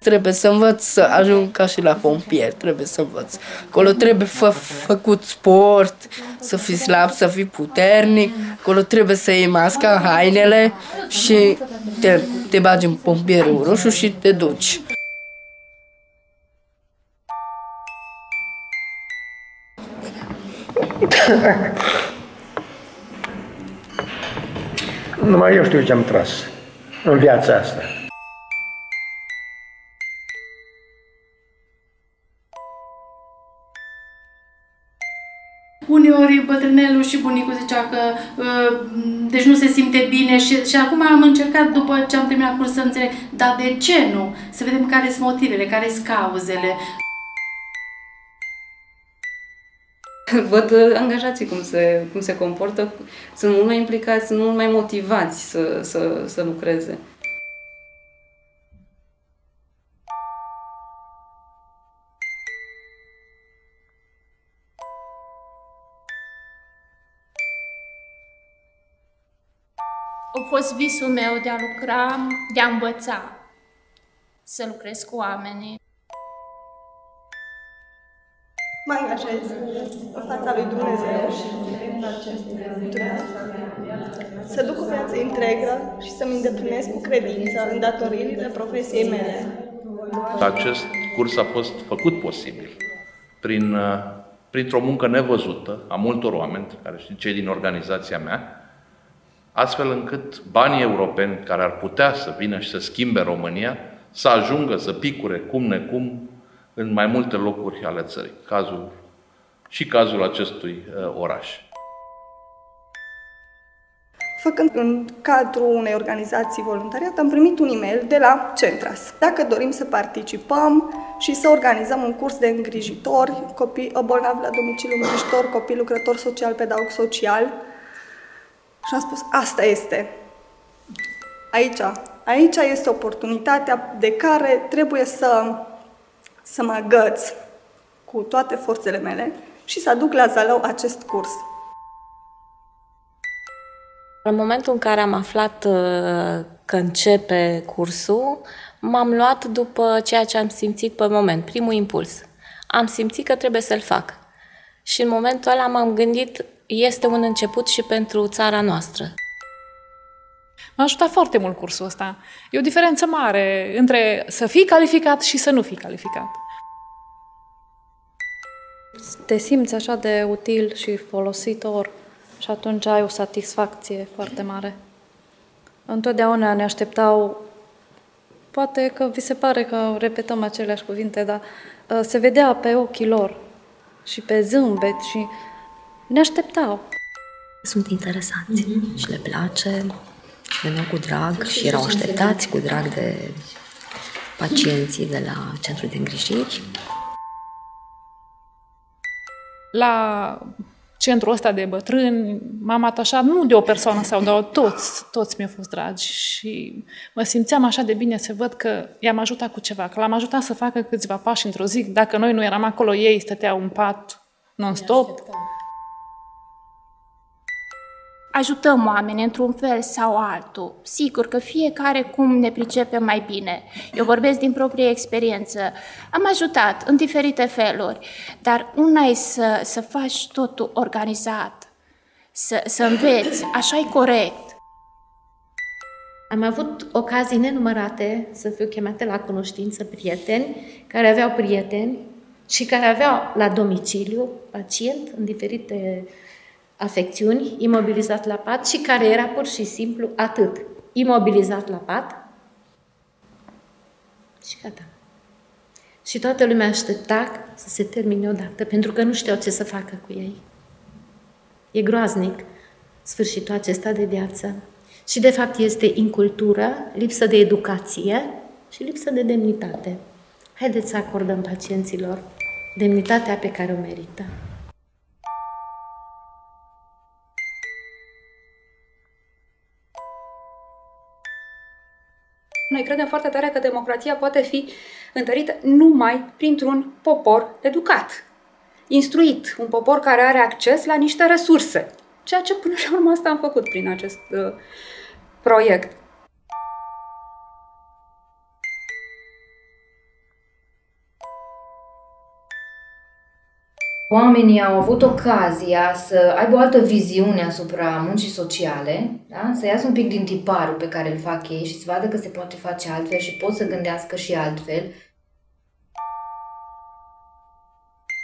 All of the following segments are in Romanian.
Trebuie să învăț să ajung ca și la pompieri, trebuie să învăț. Acolo trebuie făcut sport, să fii slab, să fii puternic. Acolo trebuie să iei masca, hainele și te bagi în pompierul roșu și te duci. Numai eu știu ce am tras în viața asta. Uneori bătrânelul și bunicul zicea că deci nu se simte bine și acum am încercat, după ce am terminat cursul, să înțeleg, dar de ce nu? Să vedem care sunt motivele, care sunt cauzele. Văd angajații cum se comportă, sunt mult mai implicați, sunt mult mai motivați să lucreze. A fost visul meu de a lucra, de a învăța să lucrez cu oamenii. Mă angajez în fața lui Dumnezeu să duc o viață integră și să-mi îndeplinesc cu credință îndatoririle profesiei mele. Acest curs a fost făcut posibil printr-o muncă nevăzută a multor oameni, care și cei din organizația mea, astfel încât banii europeni care ar putea să vină și să schimbe România să ajungă să picure cum necum în mai multe locuri ale țării. Cazul acestui oraș. Făcând în cadrul unei organizații voluntariat, am primit un e-mail de la Centras. Dacă dorim să participăm și să organizăm un curs de îngrijitori, copii bolnavi la domiciliu, îngrijitor, copii lucrător social, pedagog social. Și am spus, asta este. Aici este oportunitatea de care trebuie să mă agăț cu toate forțele mele și să aduc la Zalău acest curs. În momentul în care am aflat că începe cursul, m-am luat după ceea ce am simțit pe moment, primul impuls. Am simțit că trebuie să-l fac. Și în momentul ăla m-am gândit, este un început și pentru țara noastră. M-a ajutat foarte mult cursul ăsta. E o diferență mare între să fii calificat și să nu fii calificat. Te simți așa de util și folositor și atunci ai o satisfacție foarte mare. Întotdeauna ne așteptau, poate că vi se pare că repetăm aceleași cuvinte, dar se vedea pe ochii lor și pe zâmbet și ne așteptau. Sunt interesanți și le place și veneau cu drag și erau așteptați cu drag de pacienții de la centrul de îngrijiri. La centrul ăsta de bătrâni m-am atașat nu de o persoană sau de toți mi-au fost dragi și mă simțeam așa de bine să văd că i-am ajutat cu ceva, că l-am ajutat să facă câțiva pași într-o zi. Dacă noi nu eram acolo, ei stăteau în pat non-stop. Ajutăm oamenii într-un fel sau altul. Sigur că fiecare cum ne pricepe mai bine. Eu vorbesc din proprie experiență. Am ajutat în diferite feluri, dar una e să faci totul organizat, să înveți, așa e corect. Am avut ocazii nenumărate să fiu chemate la cunoștință prieteni care aveau prieteni și care aveau la domiciliu pacient în diferite afecțiuni, imobilizat la pat și care era pur și simplu atât. Imobilizat la pat și gata. Și toată lumea aștepta să se termine odată, pentru că nu știau ce să facă cu ei. E groaznic sfârșitul acesta de viață. Și de fapt este incultură, lipsă de educație și lipsă de demnitate. Haideți să acordăm pacienților demnitatea pe care o merită. Noi credem foarte tare că democrația poate fi întărită numai printr-un popor educat, instruit, un popor care are acces la niște resurse. Ceea ce până la urmă asta am făcut prin acest proiect. Oamenii au avut ocazia să aibă o altă viziune asupra muncii sociale, da? Să iasă un pic din tiparul pe care îl fac ei și să vadă că se poate face altfel și pot să gândească și altfel.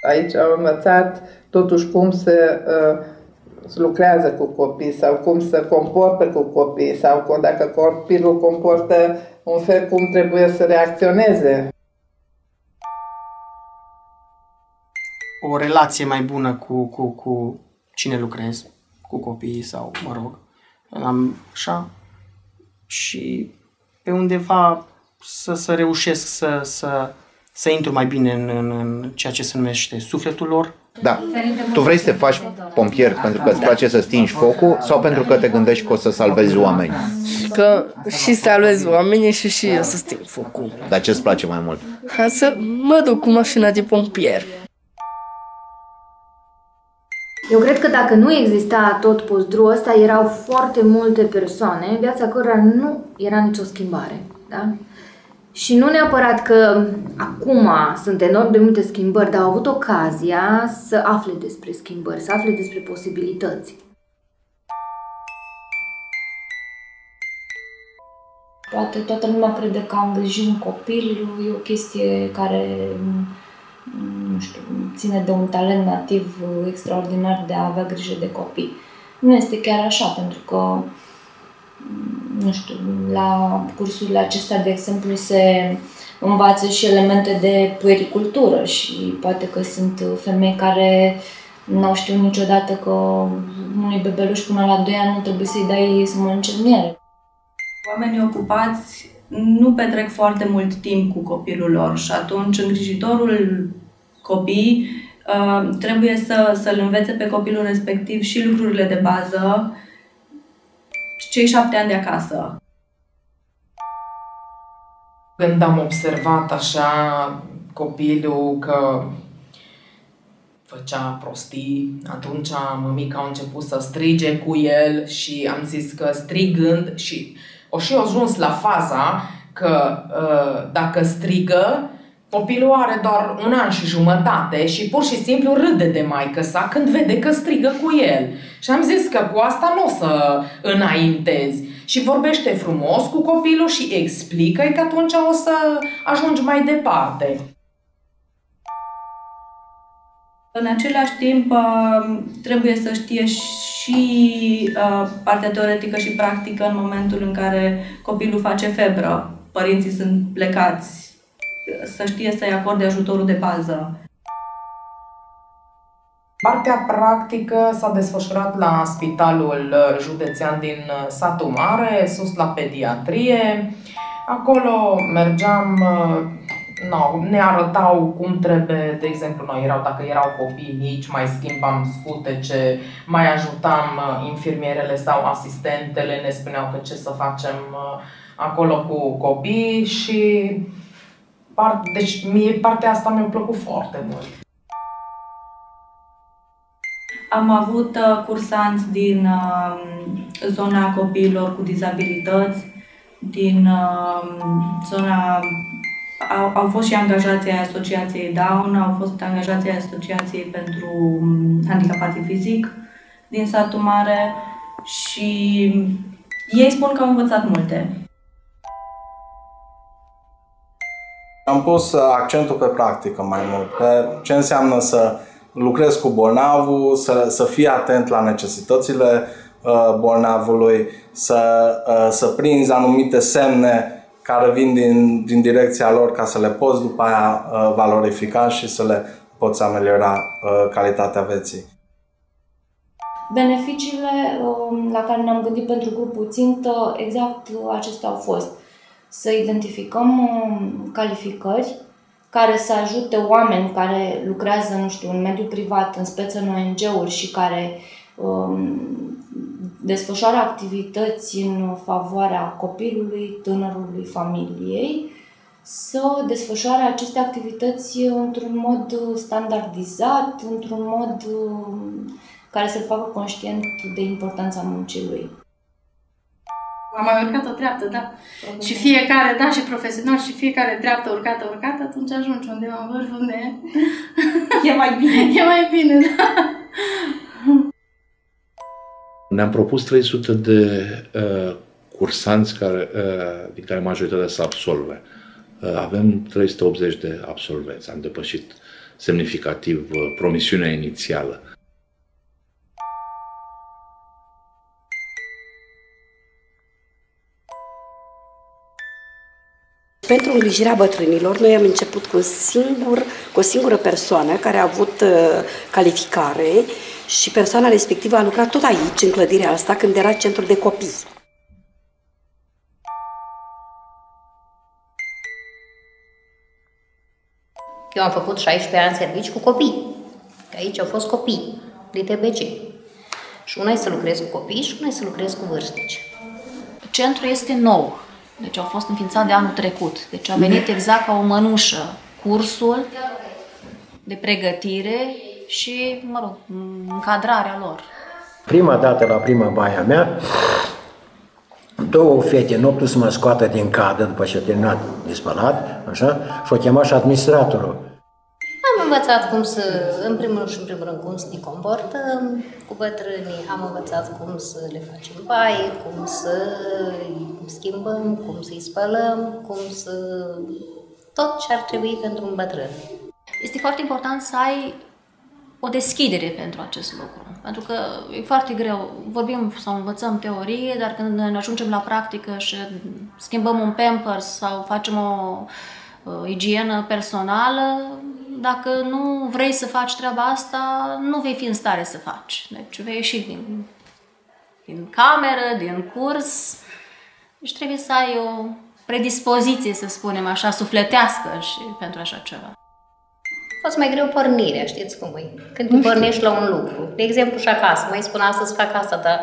Aici au învățat totuși cum să lucrează cu copii sau cum să comportă cu copii sau dacă copilul comportă un fel cum trebuie să reacționeze. O relație mai bună cu cine lucrez, cu copiii sau, mă rog, așa, și pe undeva să reușesc să intru mai bine în ceea ce se numește sufletul lor. Da. Tu vrei să te faci pompier pentru că îți place să stingi focul sau pentru că te gândești că o să salvezi oameni? Că și salvezi oamenii și eu să sting focul. Dar ce îți place mai mult? Să mă duc cu mașina de pompier. Eu cred că dacă nu exista tot postdru ăsta, erau foarte multe persoane în viața cărora nu era nicio schimbare. Da? Și nu neapărat că acum sunt enorm de multe schimbări, dar au avut ocazia să afle despre schimbări, să afle despre posibilități. Poate toată lumea crede că a îngriji un copil e o chestie care, nu știu, ține de un talent nativ extraordinar de a avea grijă de copii. Nu este chiar așa, pentru că, nu știu, la cursurile acestea, de exemplu, se învață și elemente de puericultură și poate că sunt femei care n-au știut niciodată că unui bebeluș până la 2 ani nu trebuie să-i dai să mănânce miere. Oamenii ocupați nu petrec foarte mult timp cu copilul lor și atunci îngrijitorul copii trebuie să-l învețe pe copilul respectiv și lucrurile de bază, cei 7 ani de acasă. Când am observat așa copilul că făcea prostii, atunci mămica a început să strige cu el și am zis că strigând și a ajuns la faza că dacă strigă, copilul are doar 1 an și jumătate și pur și simplu râde de maică sa când vede că strigă cu el. Și am zis că cu asta nu o să înaintezi. Și vorbește frumos cu copilul și explică-i că atunci o să ajungi mai departe. În același timp, trebuie să știe și partea teoretică și practică în momentul în care copilul face febră. Părinții sunt plecați, să știe să-i acorde ajutorul de bază. Partea practică s-a desfășurat la Spitalul Județean din Satul Mare, sus la pediatrie. Acolo mergeam, ne arătau cum trebuie, de exemplu, dacă erau copii mici, mai schimbam scutece, mai ajutam infirmierele sau asistentele, ne spuneau că ce să facem acolo cu copii și deci mie partea asta mi-a plăcut foarte mult. Am avut cursanți din zona copiilor cu dizabilități, din zona... Au fost și angajații ai Asociației Down, au fost angajații ai Asociației pentru Handicapații Fizic din Satul Mare și ei spun că au învățat multe. Am pus accentul pe practică mai mult, pe ce înseamnă să lucrezi cu bolnavul, să fii atent la necesitățile bolnavului, să prinzi anumite semne care vin din direcția lor ca să le poți după aia valorifica și să le poți ameliora calitatea vieții. Beneficiile la care ne-am gândit pentru grupul țintă, exact acestea au fost. Să identificăm calificări care să ajute oameni care lucrează, nu știu, în mediul privat, în speță în ONG-uri și care desfășoară activități în favoarea copilului, tânărului, familiei, să desfășoare aceste activități într-un mod standardizat, într-un mod care să-l facă conștient de importanța muncii lui. Am mai urcat o treaptă, da. Și fiecare, da, și profesional, și fiecare treaptă urcată, atunci ajungi undeva în vârf, unde e mai bine. E mai bine, da. Ne-am propus 300 de cursanți din care majoritatea să absolve. Avem 380 de absolvenți. Am depășit semnificativ promisiunea inițială. Pentru îngrijirea bătrânilor, noi am început cu o singură persoană care a avut calificare și persoana respectivă a lucrat tot aici, în clădirea asta, când era centru de copii. Eu am făcut 16 ani servici cu copii. Aici au fost copii de TBC. Și una e să lucrez cu copii și una e să lucrez cu vârstnici. Centrul este nou. Deci a fost înființat de anul trecut. Deci a venit exact ca o mănușă cursul de pregătire și, mă rog, încadrarea lor. Prima dată la prima baia mea, două fete noptul să mă scoată din cadă după ce a terminat de spălat, așa, și o chema și administratorul. Am învățat cum să, în primul și în primul rând, cum să ne comportăm cu bătrânii, am învățat cum să le facem baie, cum să îi schimbăm, cum să îi spălăm, cum să... tot ce ar trebui pentru un bătrân. Este foarte important să ai o deschidere pentru acest lucru. Pentru că e foarte greu, vorbim sau învățăm teorie, dar când ne ajungem la practică și schimbăm un Pampers sau facem o igienă personală, dacă nu vrei să faci treaba asta, nu vei fi în stare să faci. Deci vei ieși din cameră, din curs. Deci trebuie să ai o predispoziție, să spunem așa, sufletească și pentru așa ceva. A fost mai greu pornirea, știți cum e? Când te pornești la un lucru. De exemplu și acasă, mai spun astăzi fac asta, dar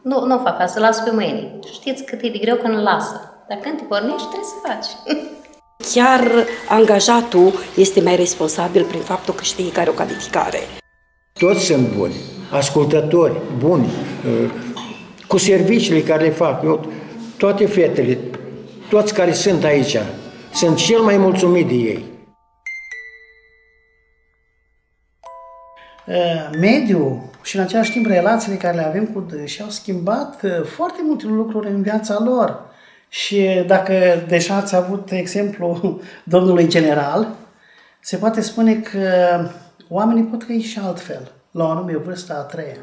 nu o fac asta, las pe mâine. Știți cât e de greu când îl lasă. Dar când te pornești, trebuie să faci. Chiar angajatul este mai responsabil prin faptul că știe că are o calificare. Toți sunt buni, ascultători, buni, cu serviciile care le fac. Eu, toate fetele, toți care sunt aici, sunt cel mai mulțumit de ei. Mediul și în același timp relațiile care le avem cu dânsii au schimbat foarte multe lucruri în viața lor. Și dacă deja ați avut exemplu domnului general, se poate spune că oamenii pot trăi și altfel, la o anume vârstă a treia.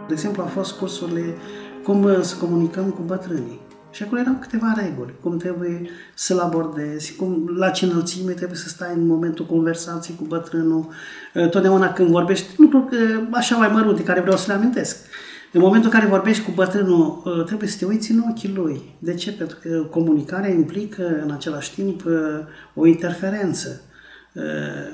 De exemplu, au fost cursurile cum să comunicăm cu bătrânii. Și acolo erau câteva reguli, cum trebuie să-l abordezi, la ce înălțime trebuie să stai în momentul conversației cu bătrânul. Totdeauna când vorbești, lucruri așa mai mărunte care vreau să le amintesc. În momentul în care vorbești cu bătrânul, trebuie să te uiți în ochii lui. De ce? Pentru că comunicarea implică în același timp o interferență.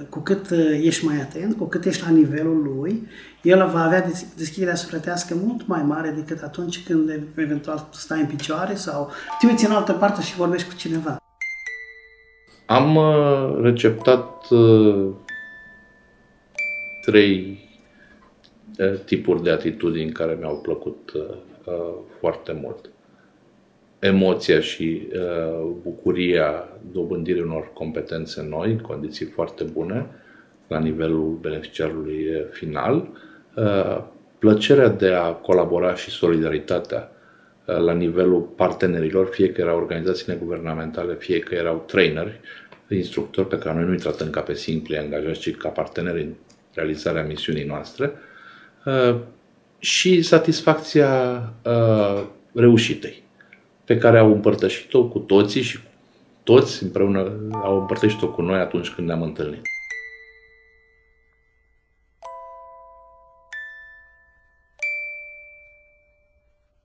Cu cât ești mai atent, cu cât ești la nivelul lui, el va avea deschiderea sufletească mult mai mare decât atunci când eventual stai în picioare sau te uiți în altă parte și vorbești cu cineva. Am receptat 3 tipuri de atitudini care mi-au plăcut foarte mult. Emoția și bucuria dobândirii unor competențe noi, condiții foarte bune la nivelul beneficiarului final, plăcerea de a colabora și solidaritatea la nivelul partenerilor, fie că erau organizații neguvernamentale, fie că erau traineri, instructori pe care noi nu-i tratăm ca pe simpli angajați, ci ca parteneri în realizarea misiunii noastre, și satisfacția reușitei, pe care au împărtășit-o cu toții și toți împreună au împărtășit-o cu noi atunci când ne-am întâlnit.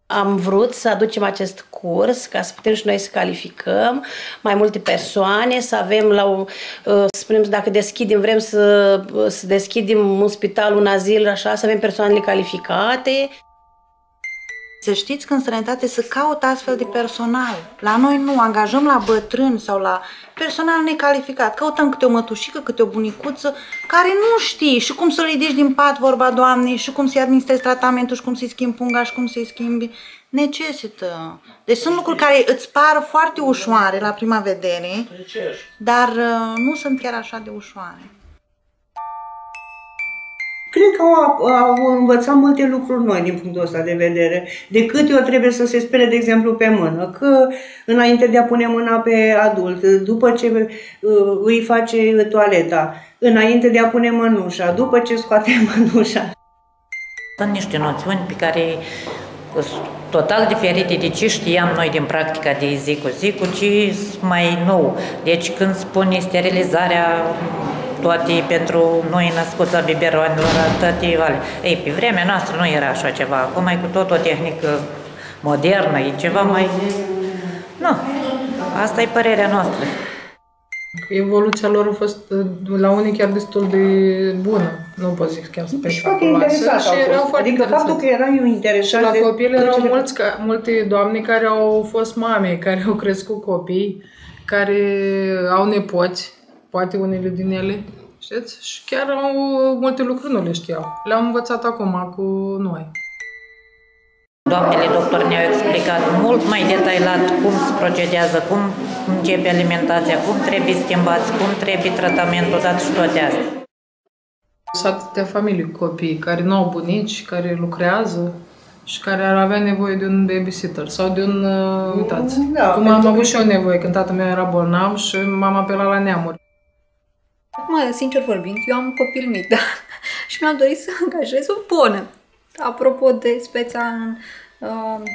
Am vrut să aducem acest curs ca să putem și noi să calificăm mai multe persoane, să avem să spunem, dacă deschidem, vrem să deschidem un spital, un azil, așa, să avem persoanele calificate. Să știți că în străinătate se caută astfel de personal. La noi nu, angajăm la bătrâni sau la personal necalificat. Căutăm câte o mătușică, câte o bunicuță, care nu știi și cum să-l ridici din pat, vorba Doamnei, și cum să-i administrezi tratamentul, și cum să-i schimbi punga, și cum să-i schimbi. Necesită. Deci sunt lucruri care îți par foarte ușoare la prima vedere, dar nu sunt chiar așa de ușoare. Cred că au învățat multe lucruri noi din punctul ăsta de vedere. De câte ori trebuie să se spere, de exemplu, pe mână, că înainte de a pune mâna pe adult, după ce îi face toaleta, înainte de a pune mănușa, după ce scoate mănușa. Sunt niște noțiuni pe care sunt total diferite de ce știam noi din practica de zi cu zi, cu ce mai nou. Deci când spune sterilizarea, toate pentru noi născuți a biberoanelor, toate alea. Ei, pe vremea noastră nu era așa ceva. Acum e cu tot o tehnică modernă, e ceva mai... Nu, asta e părerea noastră. Evoluția lor a fost la unii chiar destul de bună, nu pot zic chiar spectaculoasă. Și erau foarte adică faptul că erau interesați. Și la copil erau multe doamne care au fost mame, care au crescut copii, care au nepoți, poate unele din ele, știți? Și chiar au multe lucruri nu le știau. Le-am învățat acum cu noi. Doamnele doctori ne-au explicat mult mai detaliat cum se procedează, cum începe alimentația, cum trebuie schimbați, cum trebuie tratamentul dat și toate astea. Sunt atâtea familii cu copii care nu au bunici, care lucrează și care ar avea nevoie de un babysitter sau de un... uitați, cum am avut și eu nevoie când tatăl meu era bolnav și m-am apelat la neamuri. Acum, sincer vorbind, eu am un copil mic, da? Și mi-am dorit să angajez o bonă. Apropo de speța,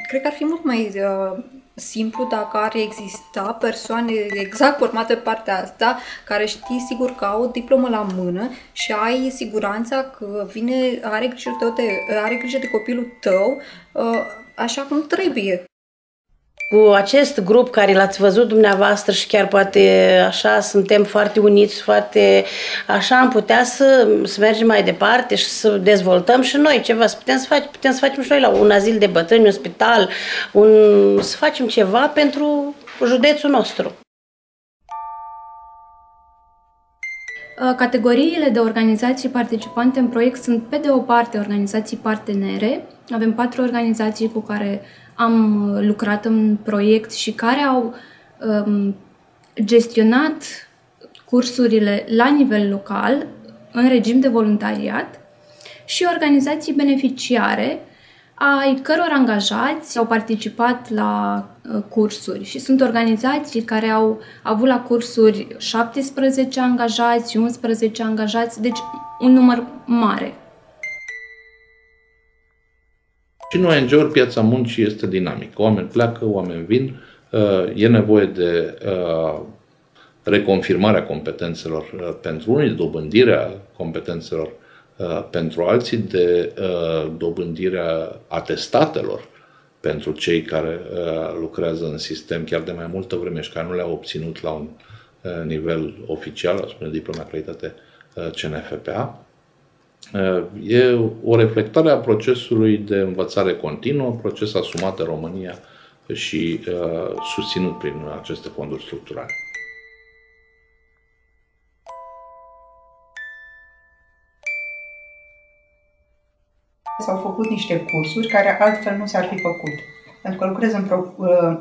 cred că ar fi mult mai simplu dacă ar exista persoane exact formate pe partea asta, care știi sigur că au o diplomă la mână și ai siguranța că are grijă de copilul tău așa cum trebuie. Cu acest grup care l-ați văzut dumneavoastră și chiar poate așa suntem foarte uniți, foarte așa am putea să mergem mai departe și să dezvoltăm și noi ceva, putem să facem și noi la un azil de bătrâni, un spital, să facem ceva pentru județul nostru. Categoriile de organizații participante în proiect sunt, pe de o parte, organizații partenere. Avem 4 organizații cu care am lucrat în proiect și care au gestionat cursurile la nivel local, în regim de voluntariat, și organizații beneficiare, ai căror angajați au participat la cursuri. Și sunt organizații care au avut la cursuri 17 angajați, 11 angajați, deci un număr mare. Și în ONG-uri piața muncii este dinamică. Oameni pleacă, oameni vin, e nevoie de reconfirmarea competențelor pentru unii, de dobândirea competențelor pentru alții, de dobândirea atestatelor pentru cei care lucrează în sistem chiar de mai multă vreme și care nu le-au obținut la un nivel oficial, aș spune diploma acreditate CNFPA. E o reflectare a procesului de învățare continuă, proces asumat de România și susținut prin aceste fonduri structurale. S-au făcut niște cursuri care altfel nu s-ar fi făcut. Pentru că lucrez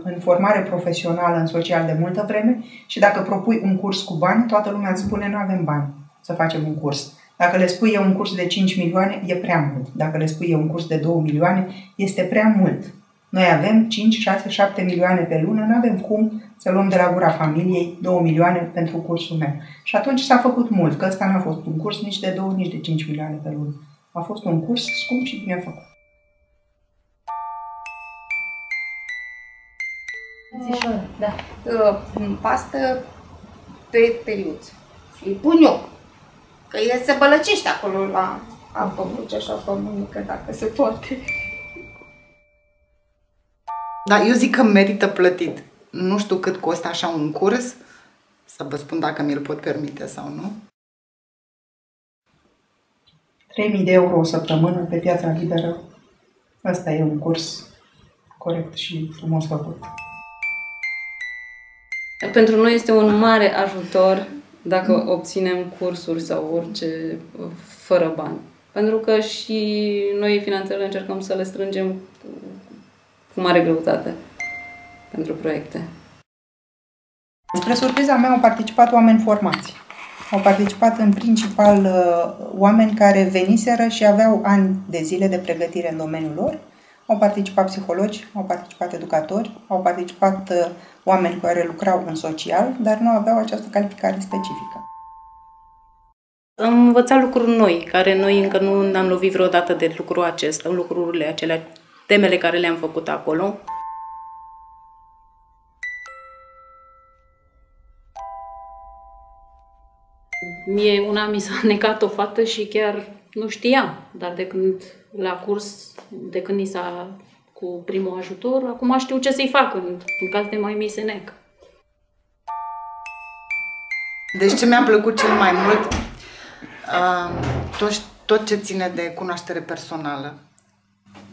în formare profesională în social de multă vreme și dacă propui un curs cu bani, toată lumea îți spune nu avem bani să facem un curs. Dacă le spui eu un curs de 5 milioane, e prea mult. Dacă le spui eu un curs de 2 milioane, este prea mult. Noi avem 5, 6, 7 milioane pe lună, nu avem cum să luăm de la gura familiei 2 milioane pentru cursul meu. Și atunci s-a făcut mult, că ăsta n-a fost un curs nici de 2, nici de 5 milioane pe lună. A fost un curs scump și bine făcut. Da. Pastă pe periuț. Și pun eu. Că el se bălăcește acolo la apă muce și apă mânică, dacă se poate. Da, eu zic că merită plătit. Nu știu cât costă așa un curs, să vă spun dacă mi-l pot permite sau nu. 3.000 de euro o săptămână pe piața liberă. Asta e un curs corect și frumos făcut. Pentru noi este un mare ajutor dacă obținem cursuri sau orice fără bani. Pentru că și noi finanțele încercăm să le strângem cu mare greutate pentru proiecte. Spre surpriza mea au participat oameni formați. Au participat în principal oameni care veniseră și aveau ani de zile de pregătire în domeniul lor. Au participat psihologi, au participat educatori, au participat oameni care lucrau în social, dar nu aveau această calificare specifică. Am învățat lucruri noi, care noi încă nu ne-am lovit vreodată de lucrul acesta, lucrurile acelea, temele care le-am făcut acolo. Mie una mi s-a necat o fată și chiar nu știam, dar de când la curs, de când ni s-a cu primul ajutor, acum știu ce să-i fac în caz de mai mi se necă. Deci ce mi-a plăcut cel mai mult, tot ce ține de cunoaștere personală.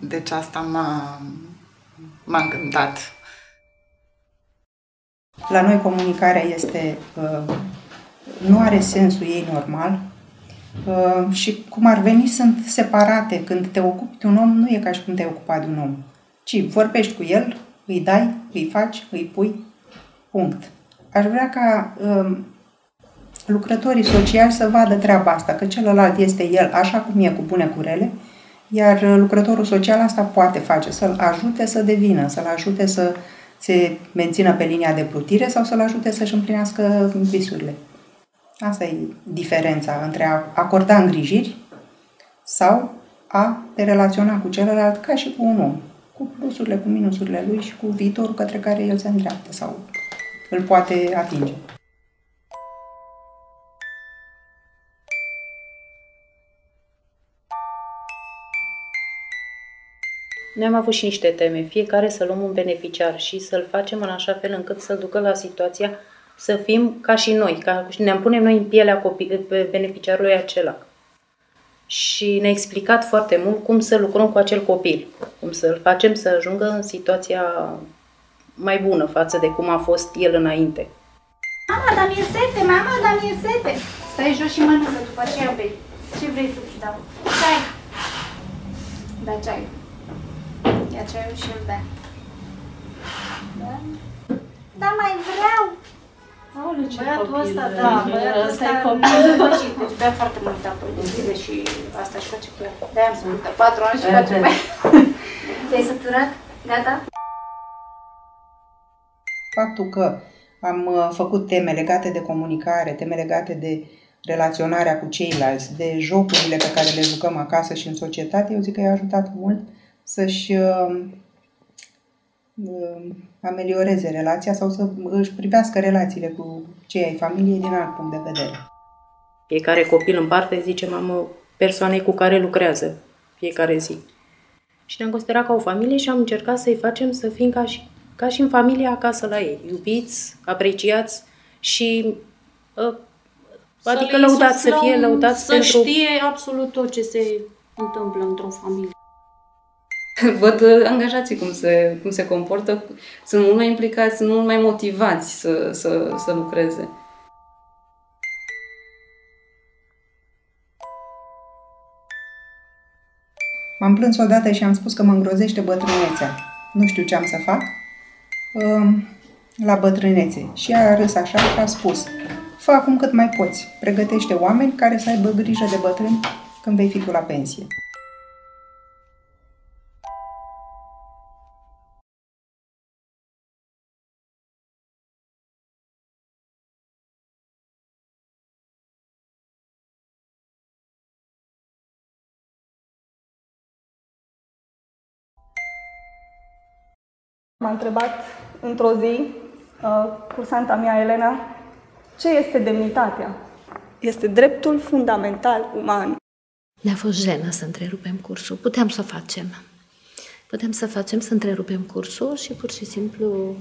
Deci asta m-a încântat. La noi comunicarea este, nu are sensul ei normal și cum ar veni sunt separate. Când te ocupi de un om, nu e ca și cum te-ai ocupat de un om, ci vorbești cu el, îi dai, îi faci, îi pui, punct. Aș vrea ca lucrătorii sociali să vadă treaba asta, că celălalt este el așa cum e, cu bune, cu rele, iar lucrătorul social asta poate face, să-l ajute să devină, să-l ajute să se mențină pe linia de plutire sau să-l ajute să-și împlinească visurile. Asta e diferența între a acorda îngrijiri sau a te relaționa cu celălalt ca și cu un om, cu plusurile, cu minusurile lui și cu viitorul către care el se îndreaptă sau îl poate atinge. Noi am avut și niște teme, fiecare să luăm un beneficiar și să-l facem în așa fel încât să-l ducă la situația să fim ca și noi, ca ne-am pune noi în pielea beneficiarului acela. Și ne-a explicat foarte mult cum să lucrăm cu acel copil, cum să-l facem să ajungă în situația mai bună față de cum a fost el înainte. Mama, dar mi-e sete, mama, dar mi-e sete. Stai jos și mănâncă, după aceea bei. Ce vrei să-ți dau? Ceai. Da, ceai. Ia ceaiul și îl bea. Da? Da, mai vreau. Aoleu, ce Băiatul copil, ăsta, da, băiatul ăsta e e copil. zăpăcit, deci bea foarte mult apă de zile și asta își face cu el. De-aia am spus, de 4 ani și face mai. Te-ai săturat? Gata? Faptul că am făcut teme legate de comunicare, teme legate de relaționarea cu ceilalți, de jocurile pe care le jucăm acasă și în societate, eu zic că i-a ajutat mult să-și amelioreze relația sau să își privească relațiile cu cei ai familiei din alt punct de vedere. Fiecare copil în parte, zice mamă, persoanei cu care lucrează fiecare zi. Și ne-am considerat ca o familie și am încercat să-i facem să fim ca și în familie acasă la ei. Iubiți, apreciați și adică lăudați, să fie lăudați să știe absolut tot ce se întâmplă într-o familie. Văd angajații cum se comportă, sunt mult mai implicați, sunt mult mai motivați să lucreze. M-am plâns odată și am spus că mă îngrozește bătrânețea. Nu știu ce am să fac la bătrânețe. Și ea a râs așa și a spus: fă acum cât mai poți. Pregătește oameni care să aibă grijă de bătrâni când vei fi tu la pensie. M-a întrebat într-o zi cursanta mea, Elena, ce este demnitatea? Este dreptul fundamental uman. Ne-a fost jenă să întrerupem cursul. Puteam să o facem. Puteam să facem, să întrerupem cursul și pur și simplu,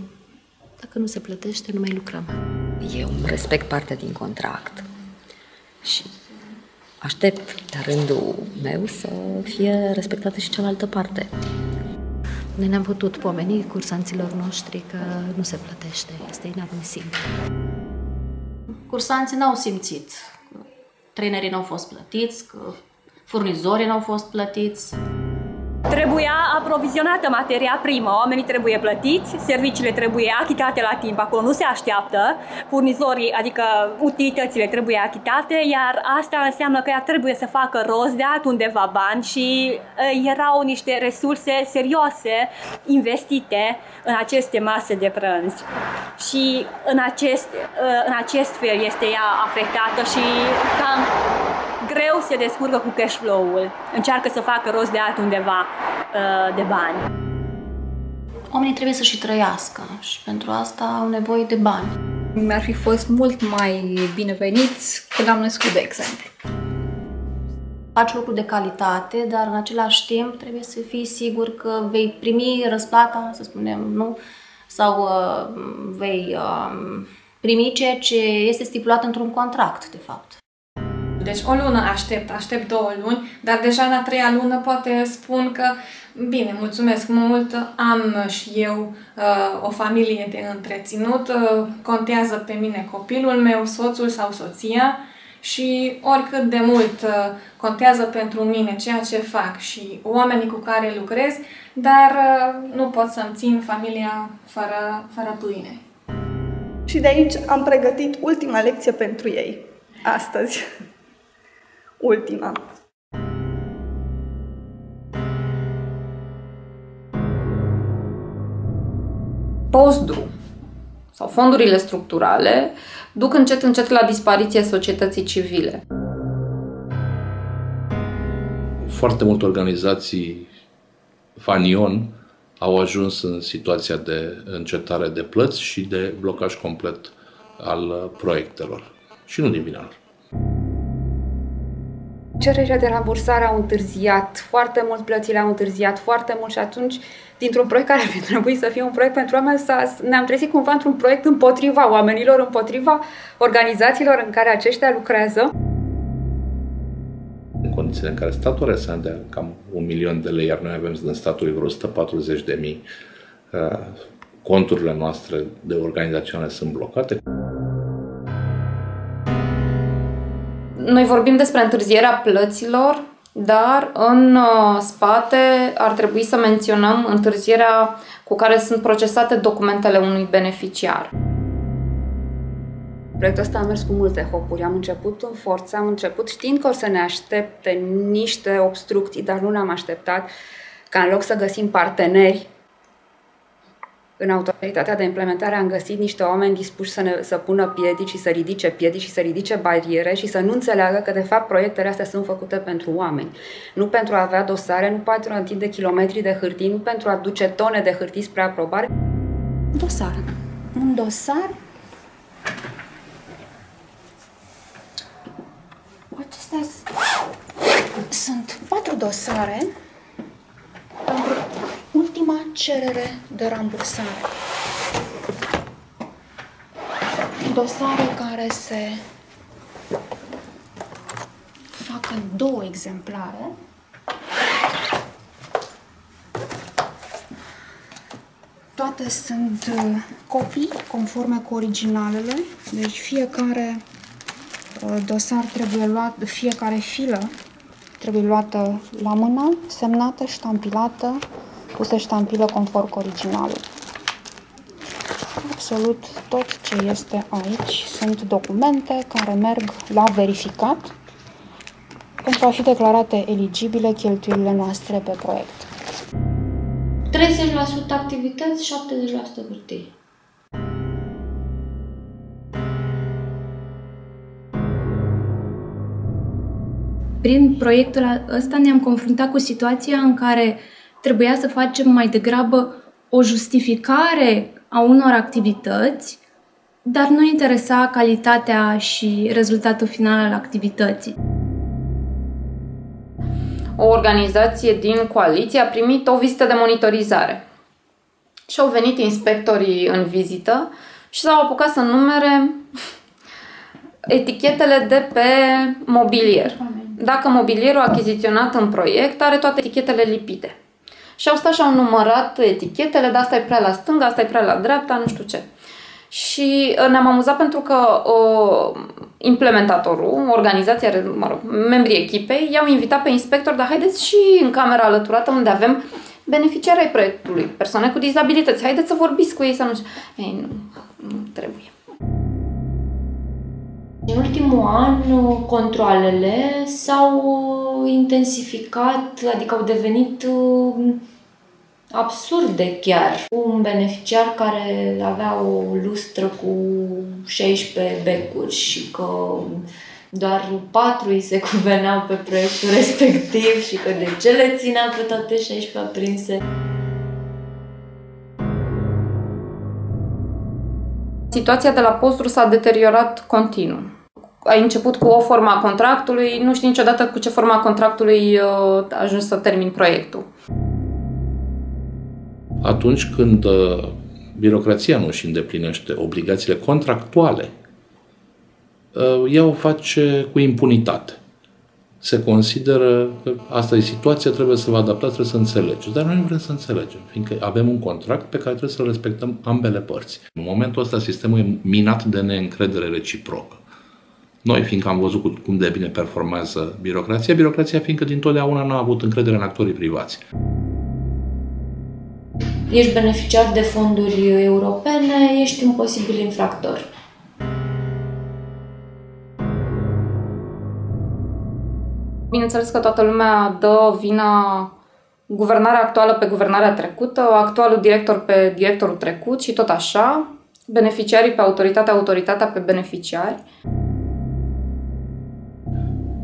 dacă nu se plătește, nu mai lucrăm. Eu îmi respect partea din contract și aștept la rândul meu să fie respectată și cealaltă parte. Noi ne-am putut pomeni cursanților noștri că nu se plătește, este inadmisibil. Cursanții n-au simțit că trainerii n-au fost plătiți, că furnizorii n-au fost plătiți. Trebuia aprovizionată materia primă, oamenii trebuie plătiți, serviciile trebuie achitate la timp, acolo nu se așteaptă, furnizorii, adică utilitățile trebuie achitate, iar asta înseamnă că ea trebuie să facă rost de altundeva bani și erau niște resurse serioase investite în aceste mase de prânz. Și în acest fel este ea afectată și cam greu se descurcă cu cash flow-ul, încearcă să facă rost de altundeva de bani. Oamenii trebuie să și trăiască și pentru asta au nevoie de bani. Mi-ar fi fost mult mai bineveniți când am născut, de exemplu. Faci lucruri de calitate, dar în același timp trebuie să fii sigur că vei primi răsplata, să spunem, nu? Sau vei primi ceea ce este stipulat într-un contract, de fapt. Deci o lună aștept 2 luni, dar deja în a 3-a lună poate spun că bine, mulțumesc mult, am și eu o familie de întreținut, contează pe mine copilul meu, soțul sau soția și oricât de mult contează pentru mine ceea ce fac și oamenii cu care lucrez, dar nu pot să-mi țin familia fără pâine. Și de aici am pregătit ultima lecție pentru ei, astăzi. Ultima. POSDRU sau fondurile structurale duc încet la dispariția societății civile. Foarte multe organizații fanion au ajuns în situația de încetare de plăți și de blocaj complet al proiectelor. Și nu din vina lor. Cererile de rambursare au întârziat foarte mult, plățile au întârziat foarte mult și atunci, dintr-un proiect care ar fi trebuit să fie un proiect pentru oameni, ne-am trezit cumva într-un proiect împotriva oamenilor, împotriva organizațiilor în care aceștia lucrează. În condițiile în care statul are să ne dea cam 1.000.000 de lei, iar noi avem din statul vreo 140.000, conturile noastre de organizațiune sunt blocate. Noi vorbim despre întârzierea plăților, dar în spate ar trebui să menționăm întârzierea cu care sunt procesate documentele unui beneficiar. Proiectul ăsta a mers cu multe hopuri. Am început în forță, am început știind că o să ne aștepte niște obstrucții, dar nu ne-am așteptat ca în loc să găsim parteneri în autoritatea de implementare am găsit niște oameni dispuși să pună piedici și să ridice piedici și să ridice bariere și să nu înțeleagă că de fapt proiectele astea sunt făcute pentru oameni. Nu pentru a avea dosare, nu pentru a întinde kilometri de hârtii, nu pentru a duce tone de hârtii spre aprobare. Dosar. Un dosar. Acestea sunt 4 dosare pentru ultima cerere de rambursare. Dosare care se fac în 2 exemplare. Toate sunt copii conforme cu originalele, deci fiecare dosar trebuie luat, fiecare filă trebuie luată la mână, semnată, ștampilată, pusă ștampilă conform cu originalul. Absolut tot ce este aici sunt documente care merg la verificat pentru a fi declarate eligibile cheltuielile noastre pe proiect. 30% activități, 70% hârtie. Prin proiectul ăsta ne-am confruntat cu situația în care trebuia să facem mai degrabă o justificare a unor activități, dar nu interesa calitatea și rezultatul final al activității. O organizație din coaliție a primit o vizită de monitorizare și au venit inspectorii în vizită și s-au apucat să numere etichetele de pe mobilier. Dacă mobilierul achiziționat în proiect are toate etichetele lipite. și au stat și au numărat etichetele, dar asta e prea la stânga, asta e prea la dreapta, nu știu ce. Și ne-am amuzat pentru că implementatorul, organizația, mă rog, membrii echipei, i-au invitat pe inspector, dar haideți și în camera alăturată unde avem beneficiarii ai proiectului, persoane cu dizabilități, haideți să vorbiți cu ei, să nu știu. Ei, nu trebuie. În ultimul an, controalele s-au intensificat, adică au devenit absurde chiar. Un beneficiar care avea o lustră cu 16 becuri și că doar 4 îi se cuveneau pe proiectul respectiv și că de ce le ținea pe toate 16 aprinse. Situația de la Postru s-a deteriorat continuu. Ai început cu o formă a contractului, nu știi niciodată cu ce forma a contractului ajungi să termin proiectul. Atunci când birocrația nu își îndeplinește obligațiile contractuale, ea o face cu impunitate. Se consideră că asta e situația, trebuie să vă adaptați, trebuie să înțelegeți. Dar noi nu vrem să înțelegem, fiindcă avem un contract pe care trebuie să-l respectăm ambele părți. În momentul ăsta, sistemul e minat de neîncredere reciprocă. Noi, fiindcă am văzut cum de bine performează birocrația fiindcă dintotdeauna nu a avut încredere în actorii privați. Ești beneficiar de fonduri europene, ești un posibil infractor. Bineînțeles că toată lumea dă vina guvernarea actuală pe guvernarea trecută, actualul director pe directorul trecut și tot așa, beneficiarii pe autoritatea pe beneficiari.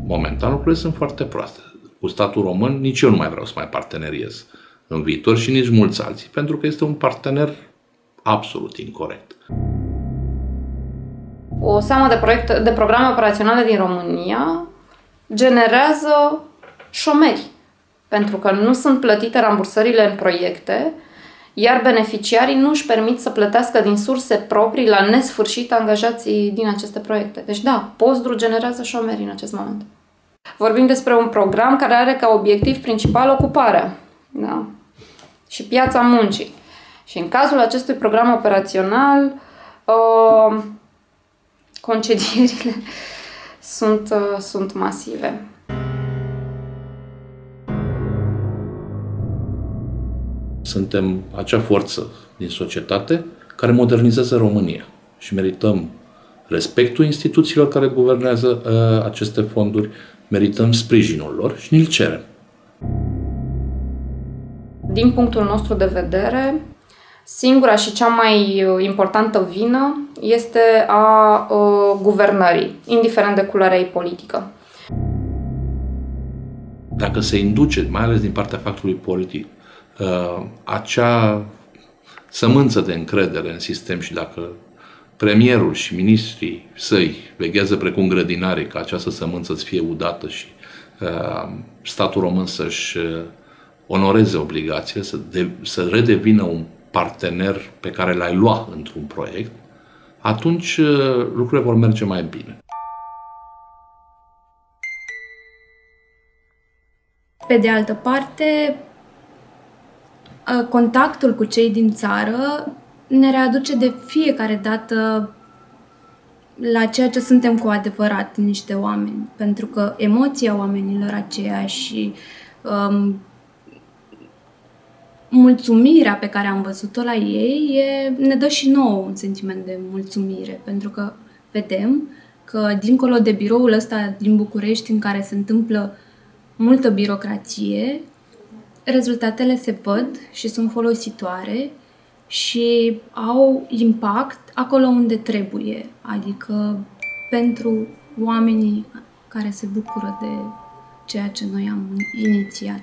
Momentan lucrurile sunt foarte proaste. Cu statul român nici eu nu mai vreau să mai parteneriez în viitor și nici mulți alții, pentru că este un partener absolut incorect. O seamă de programe operaționale din România generează șomeri, pentru că nu sunt plătite rambursările în proiecte, iar beneficiarii nu își permit să plătească din surse proprii la nesfârșit angajații din aceste proiecte. Deci da, Postru generează șomeri în acest moment. Vorbim despre un program care are ca obiectiv principal ocuparea, da? Și piața muncii. Și în cazul acestui program operațional, concedierile sunt masive. Suntem acea forță din societate care modernizează România și merităm respectul instituțiilor care guvernează aceste fonduri, merităm sprijinul lor și ni-l cerem. Din punctul nostru de vedere, singura și cea mai importantă vină este a guvernării, indiferent de culoarea ei politică. Dacă se induce, mai ales din partea factorului politic, acea sămânță de încredere în sistem și dacă premierul și ministrii săi veghează precum grădinarii ca această sămânță să fie udată și statul român să-și onoreze obligațiile, să redevină un partener pe care l-ai lua într-un proiect, atunci lucrurile vor merge mai bine. Pe de altă parte, contactul cu cei din țară ne readuce de fiecare dată la ceea ce suntem cu adevărat niște oameni. Pentru că emoția oamenilor aceia și mulțumirea pe care am văzut-o la ei ne dă și nouă un sentiment de mulțumire. Pentru că vedem că dincolo de biroul ăsta din București în care se întâmplă multă birocrație, rezultatele se văd și sunt folositoare și au impact acolo unde trebuie, adică pentru oamenii care se bucură de ceea ce noi am inițiat.